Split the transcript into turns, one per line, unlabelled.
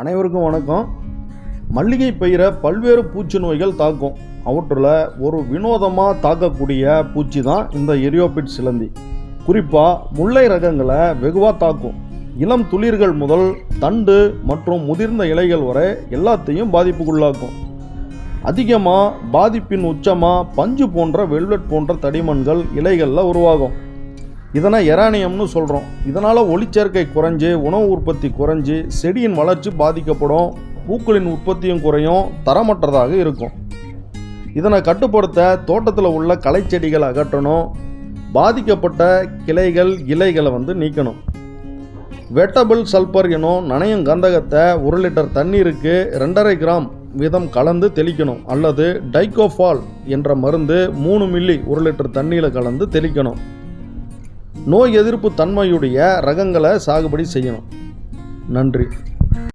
அனைவருக்கும் வணக்கம். மல்லிகை பயிரை பல்வேறு பூச்சி நோய்கள் தாக்கும். அவற்றில் ஒரு வினோதமாக தாக்கக்கூடிய பூச்சி தான் இந்த எரியோபிட் சிலந்தி. குறிப்பாக முல்லை ரகங்களை வெகுவாக தாக்கும். இளம் துளிர்கள் முதல் தண்டு மற்றும் முதிர்ந்த இலைகள் வரை எல்லாத்தையும் பாதிப்புக்குள்ளாக்கும். அதிகமாக பாதிப்பின் உச்சமாக பஞ்சு போன்ற வெல்வெட் போன்ற தடிமன்கள் இலைகளில் உருவாகும். இதனை எரானியம்னு சொல்கிறோம். இதனால் ஒளிச்சேர்க்கை குறைஞ்சி உணவு உற்பத்தி குறைஞ்சி செடியின் வளர்ச்சி பாதிக்கப்படும், பூக்களின் உற்பத்தியும் குறையும், தரமற்றதாக இருக்கும். இதனை கட்டுப்படுத்த தோட்டத்தில் உள்ள களைச்செடிகளை அகற்றணும், பாதிக்கப்பட்ட கிளைகள் இலைகளை நீக்கணும். வெட்டபிள் சல்பர் எனும் நனையும் கந்தகத்தை 1 லிட்டர் தண்ணீருக்கு 2.5 கிராம் வீதம் கலந்து தெளிக்கணும். அல்லது டைகோஃபால் என்ற மருந்து 3 மில்லி 1 லிட்டர் தண்ணீரில் கலந்து தெளிக்கணும். நோய் எதிர்ப்பு தன்மையுடைய ரகங்களை சாகுபடி செய்யணும். நன்றி.